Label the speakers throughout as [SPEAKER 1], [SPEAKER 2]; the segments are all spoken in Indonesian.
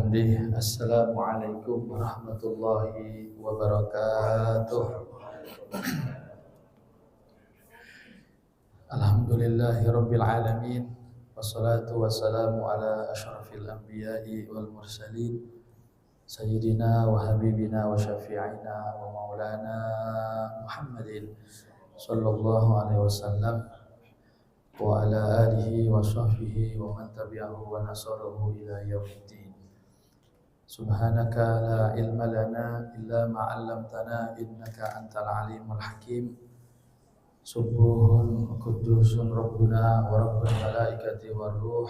[SPEAKER 1] bihamdih. Assalamualaikum warahmatullahi wabarakatuh. Alhamdulillahi rabbil alamin. Wassalatu wassalamu ala asyrafil anbiya'i wal mursalin sayyidina wa habibina wa syafi'ina wa maulana Muhammadin sallallahu alaihi wasallam wa ala alihi wa sahbihi wa man tabi'ahu wa nasarahu ila yaumiddin. Subhanaka la ilma lana illa ma 'allamtana innaka antal alimul hakim. Subuhun qudusun rabbuna wa rabbul malaikati war ruh.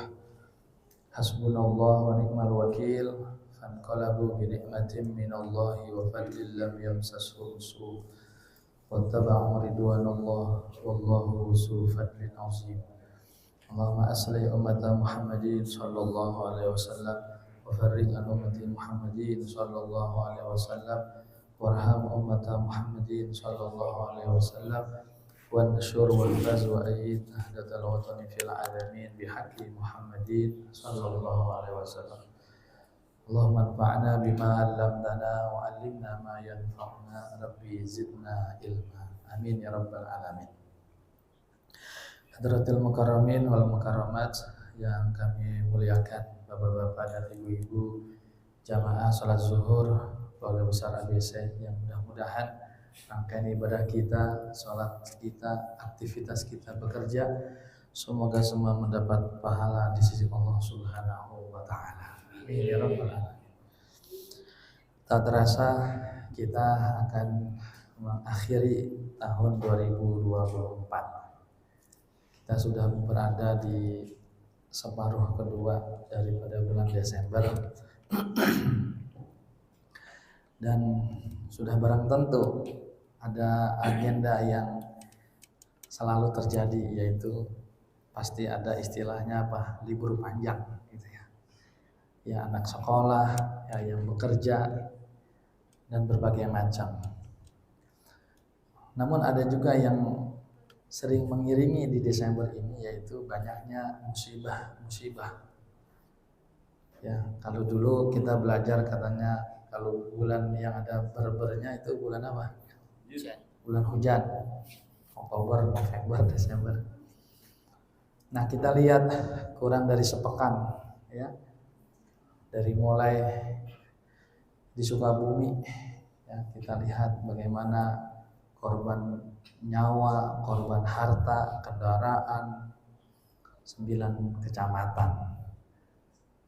[SPEAKER 1] Hasbunallahu wa ni'mal wakil. Fanqalabu bi ni'matin minallahi wa fadlin lam yamsashum su'. Wattaba'u ridwanallah wallahu zu fadlin 'azim. Allahumma aslih ummata Muhammadin sallallahu alaihi wasallam wa farrij an ummati Muhammadin sallallahu alaihi wasallam warham ummata Muhammadin sallallahu alaihi wasallam wa nashur wal faz wa ayyid ahdatal watani fil alamin bihaqqi Muhammadin sallallahu alaihi wasallam. Allahumma anfa'na bima 'allamtana wa 'allimna ma yanfa'una rabbi zidna ilma. Amin ya rabbal alamin. Hadratil mukarramin wal mukarramat yang kami muliakan, bapak-bapak dan ibu-ibu jamaah salat zuhur keluarga besar ABC, yang mudah-mudahan rangkaian ibadah kita, salat kita, aktivitas kita bekerja, semoga semua mendapat pahala di sisi Allah Subhanahu wa taala. Amin ya rabbal alamin. Tak terasa kita akan mengakhiri tahun 2024. Kita sudah berada di separuh kedua daripada bulan Desember dan sudah barang tentu ada agenda yang selalu terjadi, yaitu pasti ada istilahnya apa, libur panjang gitu ya. Ya anak sekolah, ya yang bekerja dan berbagai macam. Namun ada juga yang sering mengiringi di Desember ini, yaitu banyaknya musibah-musibah. Ya, kalau dulu kita belajar katanya kalau bulan yang ada berbernya itu bulan apa? Bulan hujan. Oktober, November, Desember. Nah, kita lihat kurang dari sepekan ya. Dari mulai di Sukabumi ya, kita lihat bagaimana korban nyawa, korban harta, kendaraan 9 kecamatan.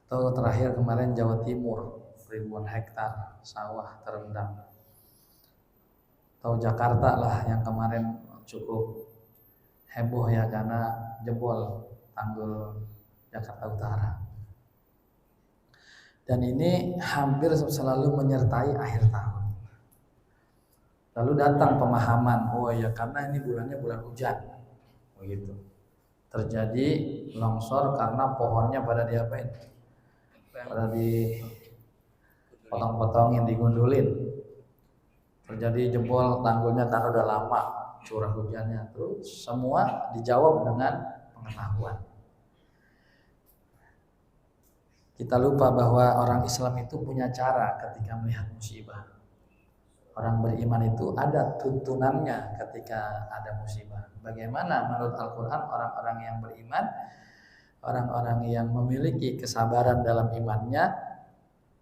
[SPEAKER 1] Atau terakhir kemarin Jawa Timur, ribuan hektar sawah terendam. Atau Jakarta lah yang kemarin cukup heboh ya, karena jebol tanggul Jakarta Utara. Dan ini hampir selalu menyertai akhir tahun. Lalu datang pemahaman, oh ya karena ini bulannya bulan hujan, begitu. Terjadi longsor karena pohonnya pada diapain? Pada dipotong-potongin, digundulin. Terjadi jebol tanggulnya karena udah lama curah hujannya. Terus semua dijawab dengan pengetahuan. Kita lupa bahwa orang Islam itu punya cara ketika melihat musibah. Orang beriman itu ada tuntunannya ketika ada musibah. Bagaimana menurut Al-Quran orang-orang yang beriman, orang-orang yang memiliki kesabaran dalam imannya,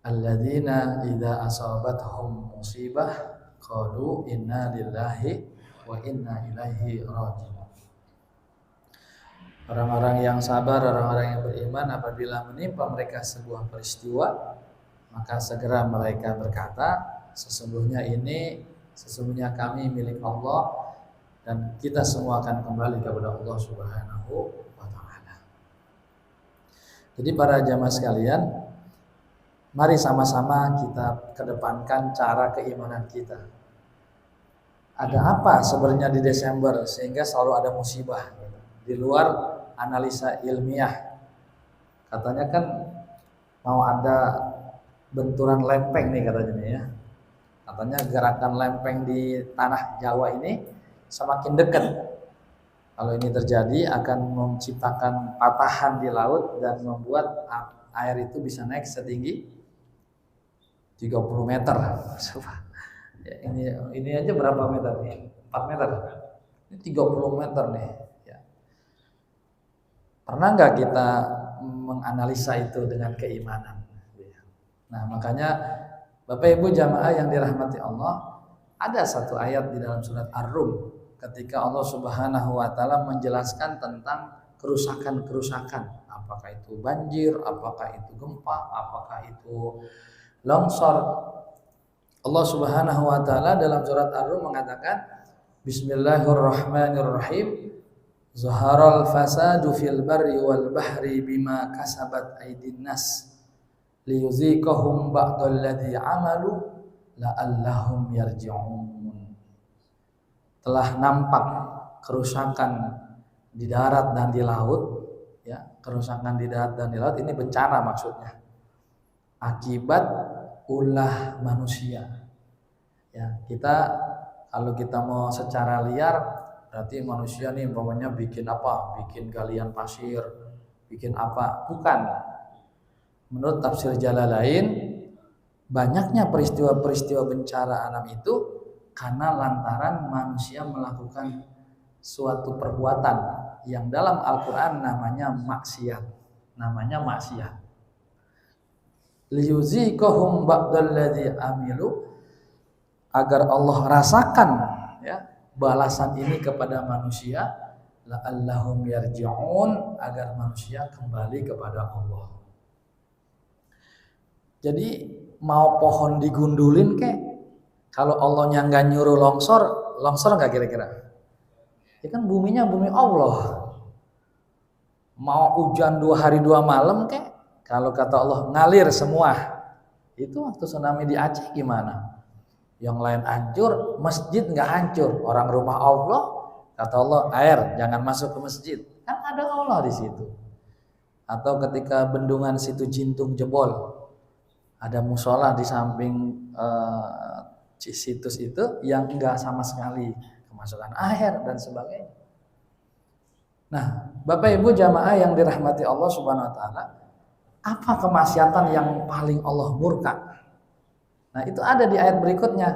[SPEAKER 1] alladzina idza asabathum musibah qalu inna lillahi wa inna ilaihi raji'un. Orang-orang yang sabar, orang-orang yang beriman, apabila menimpa mereka sebuah peristiwa, maka segera mereka berkata, sesungguhnya kami milik Allah dan kita semua akan kembali kepada Allah Subhanahu wa taala. Jadi para jamaah sekalian, mari sama-sama kita kedepankan cara keimanan kita. Ada apa sebenarnya di Desember sehingga selalu ada musibah di luar analisa ilmiah? Katanya kan mau ada benturan lempeng nih katanya nih ya. Katanya gerakan lempeng di tanah Jawa ini semakin dekat. Kalau ini terjadi akan menciptakan patahan di laut dan membuat air itu bisa naik setinggi 30 meter. Ya, ini aja berapa meter nih? 4 meter. Ini 30 meter nih. Ya. Pernah nggak kita menganalisa itu dengan keimanan? Nah, makanya Bapak Ibu jamaah yang dirahmati Allah, ada satu ayat di dalam surat Ar-Rum ketika Allah Subhanahu wa taala menjelaskan tentang kerusakan-kerusakan, apakah itu banjir, apakah itu gempa, apakah itu longsor. Allah Subhanahu wa taala dalam surat Ar-Rum mengatakan Bismillahirrahmanirrahim. Zaharal fasadu fil barri wal bahri bima kasabat aydin nas liyuziqahum ba'dalladzi amalu la'allahum yarji'un. Telah nampak kerusakan di darat dan di laut, ya, kerusakan di darat dan di laut ini bencana maksudnya. Akibat ulah manusia. Ya, kalau kita mau secara liar berarti manusia nih umpamanya bikin apa? Bikin galian pasir, bikin apa? Bukan. Menurut tafsir Jalalain, banyaknya peristiwa-peristiwa bencana alam itu karena lantaran manusia melakukan suatu perbuatan yang dalam Al-Quran namanya maksiat. Liyuziqahum ba'dalladzi amilu, agar Allah rasakan, ya, balasan ini kepada manusia, la'allahum yarji'un, agar manusia kembali kepada Allah. Jadi mau pohon digundulin kek, kalau Allahnya nggak nyuruh longsor nggak kira-kira? Ya kan buminya bumi Allah. Mau hujan 2 hari 2 malam kek, kalau kata Allah ngalir semua. Itu waktu tsunami di Aceh gimana? Yang lain hancur, masjid nggak hancur. Orang rumah Allah, kata Allah air jangan masuk ke masjid. Kan ada Allah di situ. Atau ketika bendungan Situ Jintung jebol, ada musola di samping situs itu yang enggak sama sekali kemasukan air dan sebagainya. Nah, Bapak Ibu jamaah yang dirahmati Allah Subhanahu wa taala, apa kemaksiatan yang paling Allah murka? Nah, itu ada di ayat berikutnya.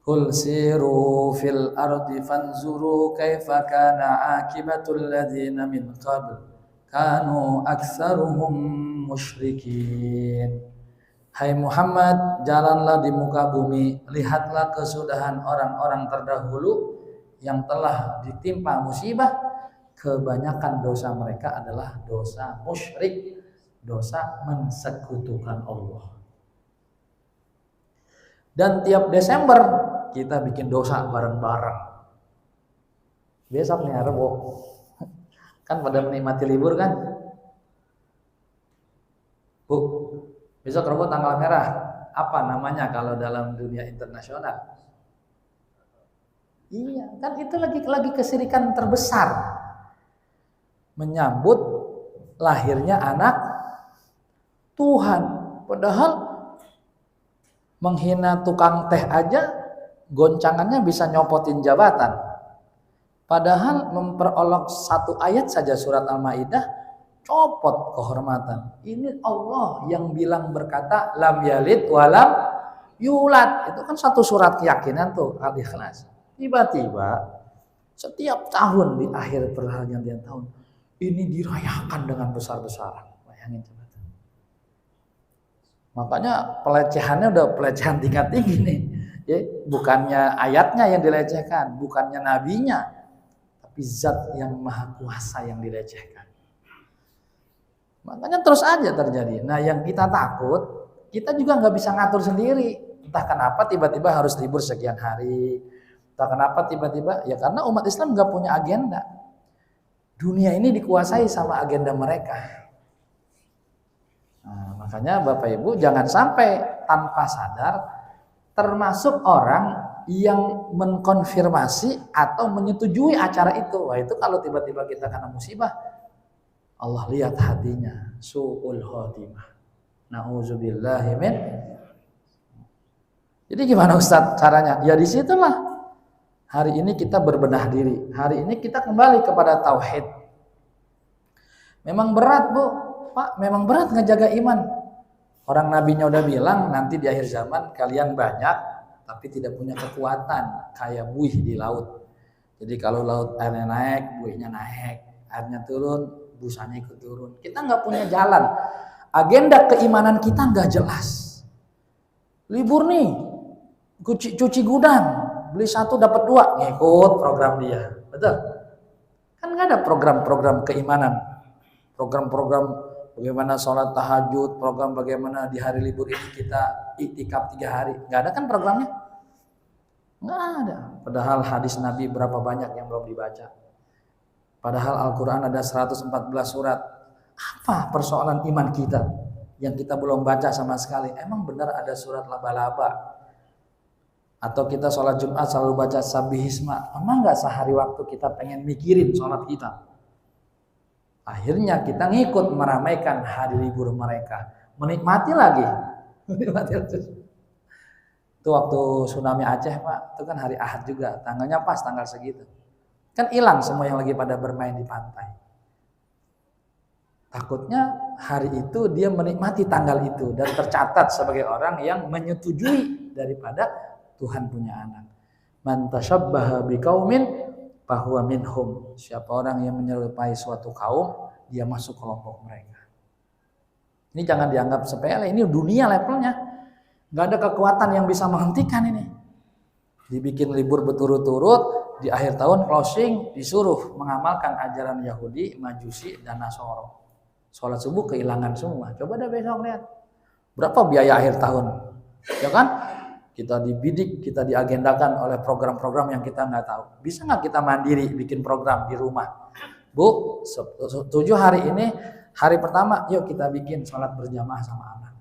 [SPEAKER 1] Qul siru fil ardi fanzuru kaifa kana akibatul ladzina min qabl kanu aktsaruhum musyrikin. Hai Muhammad, jalanlah di muka bumi, lihatlah kesudahan orang-orang terdahulu yang telah ditimpa musibah. Kebanyakan dosa mereka adalah dosa musyrik, dosa mensekutukan Allah. Dan tiap Desember kita bikin dosa bareng-bareng. Besok nih Rebo, kan pada menikmati libur kan? Bu, besok Rebo tanggal merah, apa namanya kalau dalam dunia internasional? Iya, kan itu lagi kesirikan terbesar, menyambut lahirnya anak Tuhan. Padahal menghina tukang teh aja goncangannya bisa nyopotin jabatan. Padahal memperolok satu ayat saja surat Al-Maidah copot kehormatan. Ini Allah yang bilang berkata lam yalid walam yulad. Itu kan satu surat keyakinan tuh Al-Ikhlas. Tiba-tiba setiap tahun di akhir pergantian tahun ini dirayakan dengan besar-besaran. Bayangin coba. Makanya pelecehannya udah pelecehan tingkat tinggi nih. Ya, bukannya ayatnya yang dilecehkan, bukannya nabinya, tapi zat yang maha kuasa yang dilecehkan. Makanya terus aja terjadi. Nah, yang kita takut, kita juga nggak bisa ngatur sendiri. Entah kenapa tiba-tiba harus libur sekian hari. Entah kenapa tiba-tiba, ya karena umat Islam nggak punya agenda. Dunia ini dikuasai sama agenda mereka. Nah, makanya Bapak Ibu jangan sampai tanpa sadar termasuk orang yang mengkonfirmasi atau menyetujui acara itu. Wah, itu kalau tiba-tiba kita kena musibah, Allah lihat hatinya, su'ul khotimah. Nauzubillahi min. Jadi gimana Ustaz caranya? Ya disitulah. Hari ini kita berbenah diri. Hari ini kita kembali kepada tauhid. Memang berat, Bu. Pak, memang berat ngejaga iman. Orang nabinya udah bilang nanti di akhir zaman kalian banyak tapi tidak punya kekuatan kayak buih di laut. Jadi kalau laut airnya naik, buihnya naik, airnya turun, busanya ikut turun. Kita nggak punya jalan. Agenda keimanan kita nggak jelas. Libur nih, cuci gudang, beli satu dapat dua, ngikut program dia, betul? Kan nggak ada program-program keimanan, program-program bagaimana sholat tahajud, program bagaimana di hari libur ini kita iktikaf 3 hari, nggak ada kan programnya? Nggak ada. Padahal hadis Nabi berapa banyak yang belum dibaca. Padahal Al-Quran ada 114 surat. Apa persoalan iman kita yang kita belum baca sama sekali? Emang benar ada surat laba-laba? Atau kita sholat Jumat selalu baca Sabbihisma? Emang nggak sehari waktu kita pengen mikirin sholat kita? Akhirnya kita ngikut meramaikan hari libur mereka. Menikmati lagi. Menikmati lagi. Itu waktu tsunami Aceh Pak, itu kan hari Ahad juga, tanggalnya pas tanggal segitu. Kan hilang semua yang lagi pada bermain di pantai. Takutnya hari itu dia menikmati tanggal itu dan tercatat sebagai orang yang menyetujui daripada Tuhan punya anak. Man tashabbaha biqaumin fahuwa minhum. Siapa orang yang menyerupai suatu kaum, dia masuk kelompok mereka. Ini jangan dianggap sepele, ini dunia levelnya. Gak ada kekuatan yang bisa menghentikan ini. Dibikin libur berturut-turut, di akhir tahun closing disuruh mengamalkan ajaran Yahudi, Majusi, dan Nasoro. Sholat subuh kehilangan semua. Coba dah besok lihat. Berapa biaya akhir tahun? Ya kan? Kita dibidik, kita diagendakan oleh program-program yang kita nggak tahu. Bisa nggak kita mandiri bikin program di rumah? Bu, 7 hari ini, hari pertama, yuk kita bikin sholat berjamaah sama anak.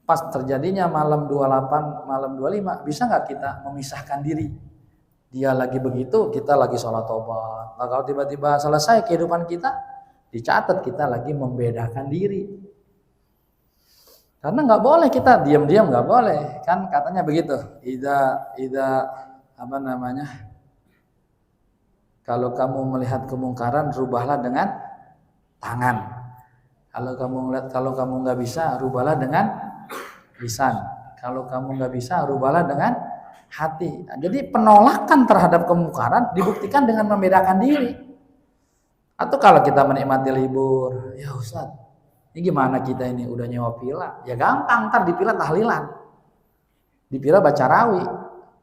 [SPEAKER 1] Pas terjadinya malam 28, malam 25, bisa nggak kita memisahkan diri? Dia lagi begitu, kita lagi sholat tobat. Nah, kalau tiba-tiba selesai kehidupan kita, dicatat kita lagi membedakan diri. Karena nggak boleh kita diam-diam, nggak boleh. Kan katanya begitu. Apa namanya? Kalau kamu melihat kemungkaran, rubahlah dengan tangan. Kalau kamu nggak bisa, rubahlah dengan lisan. Kalau kamu nggak bisa, rubahlah dengan hati. Nah, jadi penolakan terhadap kemungkaran dibuktikan dengan membedakan diri. Atau kalau kita menikmati libur, ya Ustaz, ini gimana kita ini udah nyewa villa? Ya gampang, ntar di villa tahlilan, di villa baca rawi.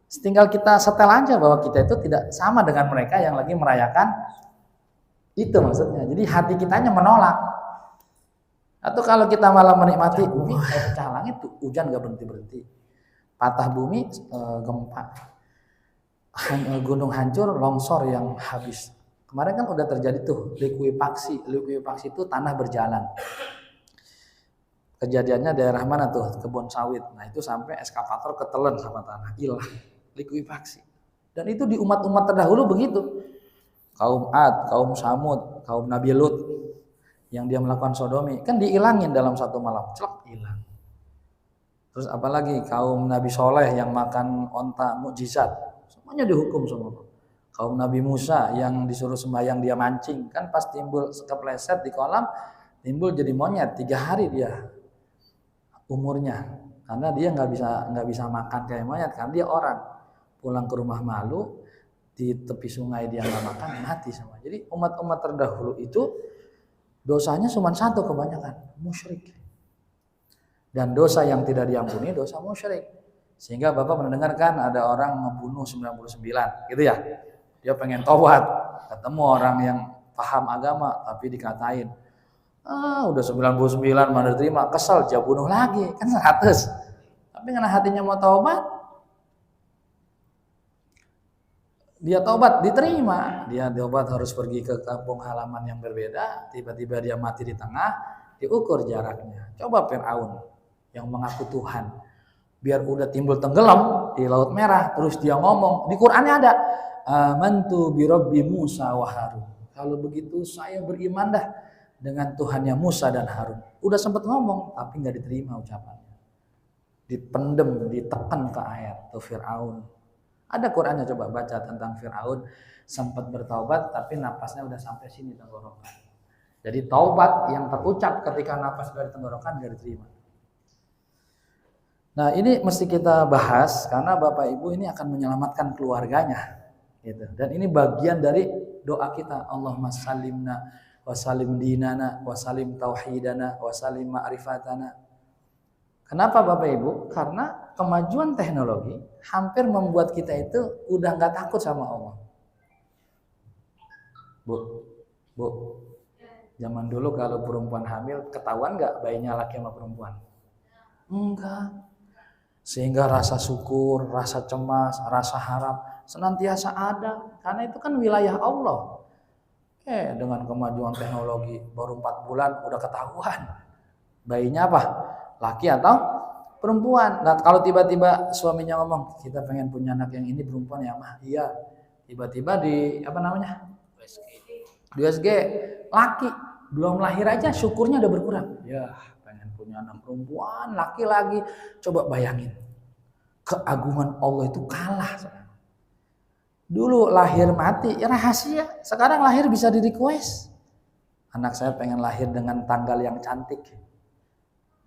[SPEAKER 1] Tinggal kita setel aja bahwa kita itu tidak sama dengan mereka yang lagi merayakan itu maksudnya. Jadi hati kitanya menolak. Atau kalau kita malah menikmati bumi pecah langit tuh, hujan gak berhenti-berhenti, patah bumi, gempa, gunung hancur, longsor yang habis. Kemarin kan udah terjadi tuh likuifaksi itu tanah berjalan. Kejadiannya daerah mana tuh? Kebun sawit. Nah itu sampai eskavator ketelen sama tanah, hilang likuifaksi. Dan itu di umat-umat terdahulu begitu. Kaum Ad, kaum Samud, kaum Nabi Lut yang dia melakukan sodomi kan diilangin dalam satu malam, celak hilang. Terus apalagi kaum Nabi Soleh yang makan onta mukjizat, semuanya dihukum semua. Kaum Nabi Musa yang disuruh sembahyang dia mancing, kan pas timbul kepleset di kolam, timbul jadi monyet, 3 hari dia umurnya, karena dia nggak bisa makan kayak monyet, kan dia orang pulang ke rumah malu di tepi sungai dia nggak makan, mati semua. Jadi umat-umat terdahulu itu dosanya cuma satu kebanyakan, musyrik. Dan dosa yang tidak diampuni dosa musyrik. Sehingga Bapak mendengarkan ada orang ngebunuh 99, gitu ya. Dia pengen tobat, ketemu orang yang paham agama tapi dikatain, udah 99 mana diterima, kesel dia bunuh lagi, kan 100. Tapi karena hatinya mau tobat, dia tobat diterima. Dia tobat harus pergi ke kampung halaman yang berbeda, tiba-tiba dia mati di tengah, diukur jaraknya. Coba Fir'aun yang mengaku Tuhan, biar udah timbul tenggelam di Laut Merah, terus dia ngomong, di Qur'annya ada, amantu bi Rabbi Musa wa Harun. Kalau begitu saya beriman dah dengan Tuhannya Musa dan Harun. Udah sempat ngomong tapi nggak diterima ucapannya. Dipendem, ditekan ke air tuh Fir'aun. Ada Qur'annya, coba baca tentang Fir'aun sempat bertaubat tapi napasnya udah sampai sini tenggorokan. Jadi taubat yang terucap ketika nafas dari tenggorokan nggak diterima. Nah ini mesti kita bahas karena Bapak Ibu ini akan menyelamatkan keluarganya, gitu. Dan ini bagian dari doa kita. Allahumma salimna wa salim dinana wa salim tauhidana wa salim ma'rifatana. Kenapa Bapak Ibu? Karena kemajuan teknologi hampir membuat kita itu udah nggak takut sama Allah. Bu, zaman dulu kalau perempuan hamil ketahuan nggak bayinya laki sama perempuan? Enggak. Sehingga rasa syukur, rasa cemas, rasa harap senantiasa ada. Karena itu kan wilayah Allah. Dengan kemajuan teknologi baru 4 bulan udah ketahuan. Bayinya apa? Laki atau perempuan. Nah kalau tiba-tiba suaminya ngomong, kita pengen punya anak yang ini perempuan ya mah. Iya. Tiba-tiba di di USG laki. Belum lahir aja syukurnya udah berkurang. Ya. Punya anak perempuan, laki lagi. Coba bayangin, keagungan Allah itu kalah. Dulu lahir mati rahasia, sekarang lahir bisa di request. Anak saya pengen lahir dengan tanggal yang cantik,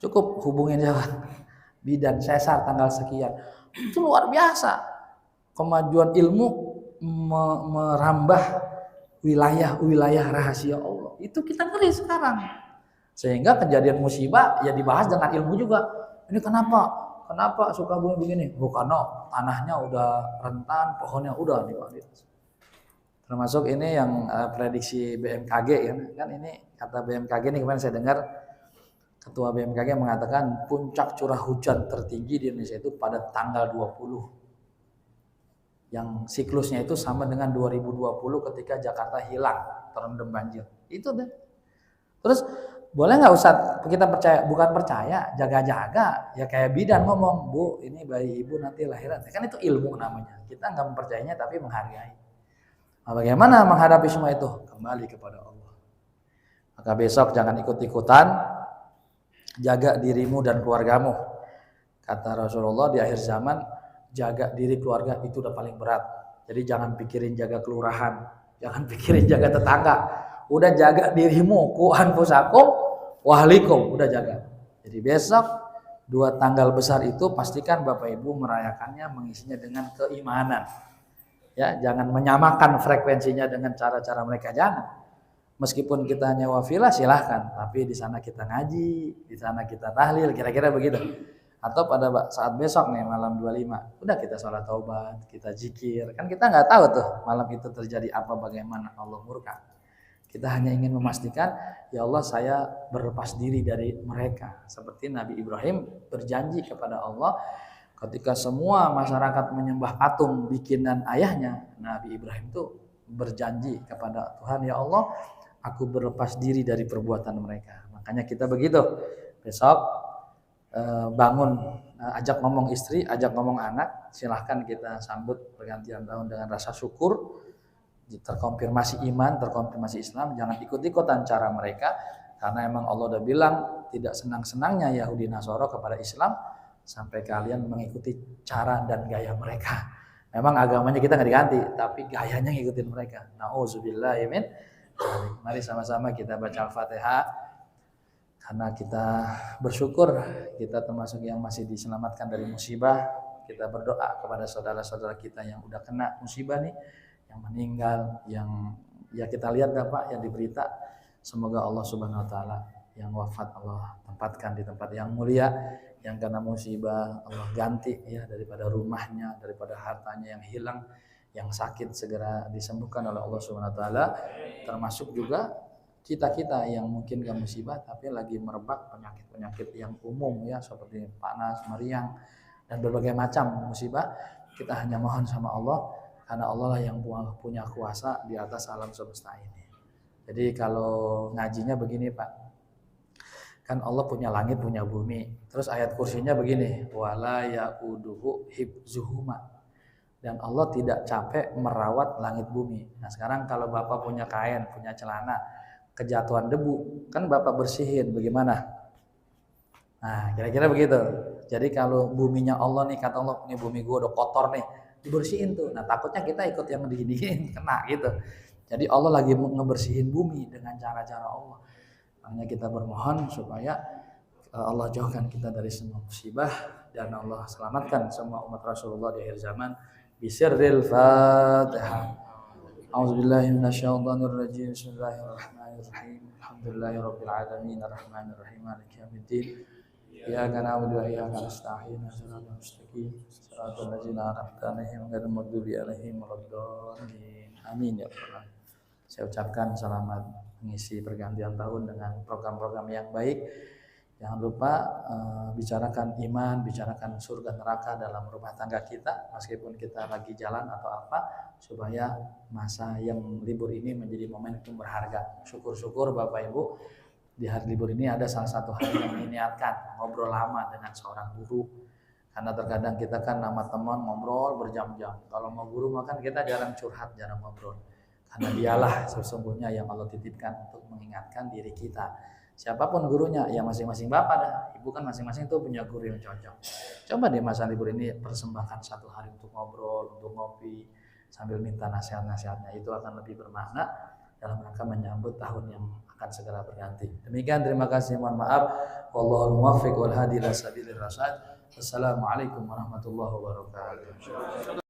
[SPEAKER 1] cukup hubungin jawab bidan sesar tanggal sekian. Itu luar biasa. Kemajuan ilmu merambah wilayah-wilayah rahasia Allah. Itu kita ngeri sekarang. Sehingga kejadian musibah ya dibahas dengan ilmu juga. Ini kenapa suka bumi begini? Karena tanahnya udah rentan, pohonnya udah nih Pak. Termasuk ini yang prediksi BMKG kan ini kata BMKG nih kemarin saya dengar Ketua BMKG mengatakan puncak curah hujan tertinggi di Indonesia itu pada tanggal 20. Yang siklusnya itu sama dengan 2020 ketika Jakarta hilang terendam banjir. Itu deh. Terus boleh nggak Ustaz kita percaya, bukan percaya, jaga-jaga ya kayak bidan ngomong, Bu ini bayi ibu nanti lahiran, kan itu ilmu namanya. Kita nggak mempercayainya tapi menghargai. Nah, bagaimana menghadapi semua itu? Kembali kepada Allah. Maka besok jangan ikut-ikutan, jaga dirimu dan keluargamu. Kata Rasulullah di akhir zaman, jaga diri keluarga itu udah paling berat. Jadi jangan pikirin jaga kelurahan, jangan pikirin jaga tetangga. Udah jaga dirimu, ku anfusakum wahlikum, udah jaga. Jadi besok 2 tanggal besar itu pastikan Bapak Ibu merayakannya, mengisinya dengan keimanan. Ya, jangan menyamakan frekuensinya dengan cara-cara mereka, jangan. Meskipun kita nyewa villa silahkan, tapi di sana kita ngaji, di sana kita tahlil, kira-kira begitu. Atau pada saat besok nih malam 25, udah kita sholat taubat, kita zikir. Kan kita nggak tahu tuh malam itu terjadi apa, bagaimana Allah murka. Kita hanya ingin memastikan, ya Allah saya berlepas diri dari mereka. Seperti Nabi Ibrahim berjanji kepada Allah, ketika semua masyarakat menyembah patung bikinan ayahnya, Nabi Ibrahim itu berjanji kepada Tuhan, ya Allah, aku berlepas diri dari perbuatan mereka. Makanya kita begitu. Besok bangun, ajak ngomong istri, ajak ngomong anak, silahkan kita sambut pergantian tahun dengan rasa syukur. Terkonfirmasi iman, terkonfirmasi Islam, jangan ikut-ikutan cara mereka, karena emang Allah udah bilang tidak senang-senangnya Yahudi Nasara kepada Islam sampai kalian mengikuti cara dan gaya mereka. Memang agamanya kita nggak diganti, tapi gayanya ngikutin mereka. Nauzubillah, amin. Mari sama-sama kita baca Al-Fatihah, karena kita bersyukur kita termasuk yang masih diselamatkan dari musibah. Kita berdoa kepada saudara-saudara kita yang udah kena musibah nih, yang meninggal, yang ya kita lihat Pak yang diberita, semoga Allah Subhanahu wa taala yang wafat Allah tempatkan di tempat yang mulia, yang kena musibah Allah ganti ya daripada rumahnya, daripada hartanya yang hilang, yang sakit segera disembuhkan oleh Allah Subhanahu wa taala. Termasuk juga kita yang mungkin gak musibah tapi lagi merebak penyakit-penyakit yang umum ya, seperti panas, meriang dan berbagai macam musibah. Kita hanya mohon sama Allah, karena Allah lah yang punya kuasa di atas alam semesta ini. Jadi kalau ngajinya begini Pak, kan Allah punya langit, punya bumi. Terus ayat kursinya begini, wala yauduhu hibzuhuma. Dan Allah tidak capek merawat langit bumi. Nah sekarang kalau Bapak punya kain, punya celana, kejatuhan debu, kan Bapak bersihin, bagaimana? Nah kira-kira begitu. Jadi kalau buminya Allah nih, kata Allah, nih bumi gue udah kotor nih, dibersihin tuh. Nah takutnya kita ikut yang dingin kena gitu. Jadi Allah lagi ngebersihin bumi dengan cara-cara Allah. Makanya kita bermohon supaya Allah jauhkan kita dari semua musibah dan Allah selamatkan semua umat Rasulullah di akhir zaman. Bisirril Fatihah. A'udzubillahi minasyaitonir rajim. Bismillahirrahmanirrahim. Alhamdulillahirabbil alamin arrahmanir rahim maliki yaumiddin. Iyyaka na'budu wa iyyaka nasta'in. Ihdinas mustaqim. Shiratal ladzina an'amta 'alaihim ghairil maghdubi alaihim waladdallin. Amin ya rabbal alamin. Saya ucapkan selamat mengisi pergantian tahun dengan program-program yang baik. Jangan lupa bicarakan iman, bicarakan surga neraka dalam rumah tangga kita, meskipun kita lagi jalan atau apa, supaya masa yang libur ini menjadi momentum berharga. Syukur-syukur Bapak Ibu, di hari libur ini ada salah satu hari yang diniatkan ngobrol lama dengan seorang guru. Karena terkadang kita kan nama teman ngobrol berjam-jam. Kalau mau guru makan kita jarang curhat, jarang ngobrol. Karena dialah sesungguhnya yang Allah titipkan untuk mengingatkan diri kita. Siapapun gurunya, ya masing-masing bapak dah, ibu kan masing-masing tuh punya guru yang cocok. Coba di masa libur ini persembahkan satu hari untuk ngobrol, untuk ngopi, sambil minta nasihat-nasihatnya. Itu akan lebih bermakna dalam rangka menyambut tahun yang akan segera berganti. Demikian, terima kasih, mohon maaf. Wallahul muwaffiq wal hadi ila sabilir rasyad. Wassalamualaikum warahmatullahi wabarakatuh.